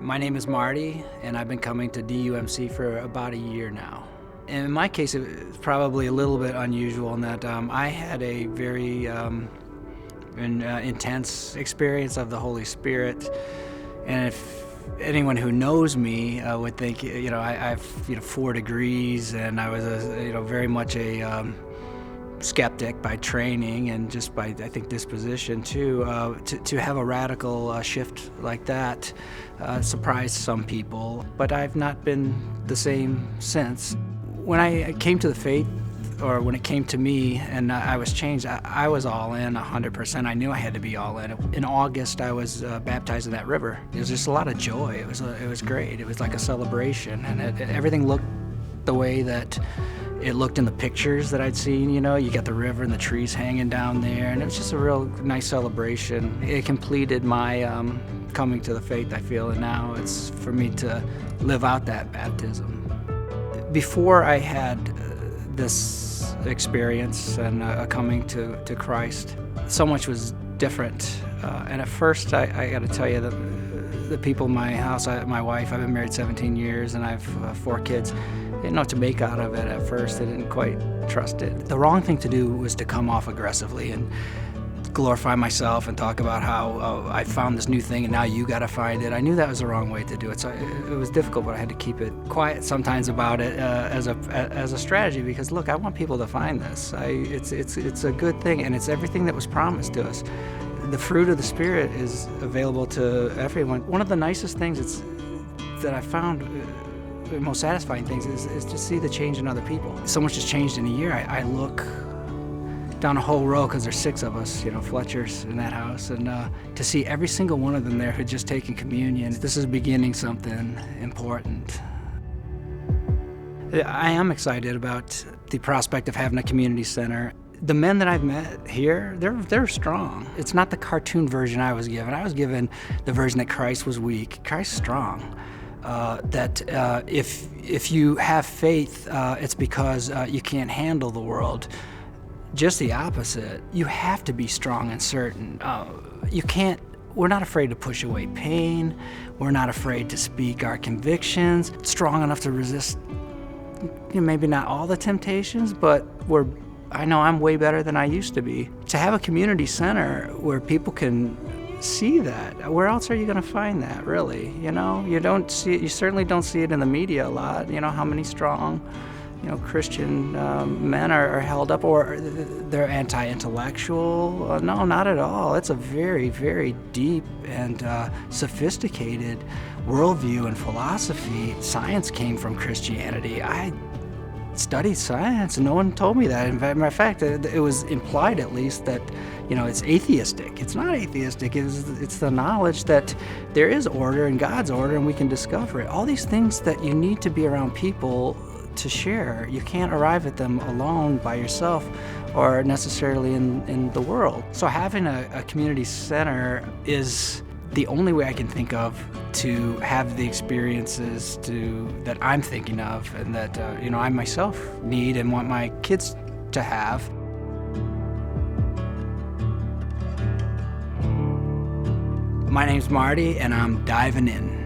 My name is Marty, and I've been coming to DUMC for about a year now. In my case, it's probably a little bit unusual in that I had a very intense experience of the Holy Spirit, and if anyone who knows me would think, I've 4 degrees, and I was very much a skeptic by training and just by, I think, disposition too. To have a radical shift like that surprised some people, but I've not been the same since. When I came to the faith, or when it came to me and I was changed, I was all in 100%. I knew I had to be all in. In August, I was baptized in that river. It was just a lot of joy. It was great. It was like a celebration, and everything looked the way that it looked in the pictures that I'd seen. You got the river and the trees hanging down there, and it was just a real nice celebration. It completed my coming to the faith, I feel, and now it's for me to live out that baptism. Before I had this experience and coming to Christ, so much was different. And at first, I got to tell you, the people in my house, my wife, I've been married 17 years and I have 4 kids. They didn't know what to make out of it at first. They didn't quite trust it. The wrong thing to do was to come off aggressively and glorify myself and talk about how I found this new thing and now you got to find it. I knew that was the wrong way to do it, so it was difficult, but I had to keep it quiet sometimes about it as a strategy, because look, I want people to find this. It's a good thing, and it's everything that was promised to us. The fruit of the Spirit is available to everyone. One of the nicest things that I found, the most satisfying things, is to see the change in other people. So much has changed in a year. I look down a whole row, because there's 6 of us, Fletchers in that house, and to see every single one of them there who'd just taken communion, this is beginning something important. I am excited about the prospect of having a community center. The men that I've met here, they're strong. It's not the cartoon version I was given. I was given the version that Christ was weak. Christ's strong. That if you have faith, it's because you can't handle the world. Just the opposite. You have to be strong and certain. We're not afraid to push away pain. We're not afraid to speak our convictions. Strong enough to resist, maybe not all the temptations, but I know I'm way better than I used to be. To have a community center where people can see that, where else are you going to find that, really? You don't see it. You certainly don't see it in the media a lot. How many strong Christian men are held up, or they're anti-intellectual. No, not at all. It's a very, very deep and sophisticated worldview and philosophy. Science came from Christianity. I studied science, and no one told me that. Matter of fact, it was implied, at least, that it's atheistic. It's not atheistic. It's the knowledge that there is order in God's order, and we can discover it. All these things that you need to be around people to share. You can't arrive at them alone by yourself, or necessarily in the world. So having a community center is the only way I can think of to have the experiences that I'm thinking of, and that I myself need and want my kids to have. My name's Marty, and I'm diving in.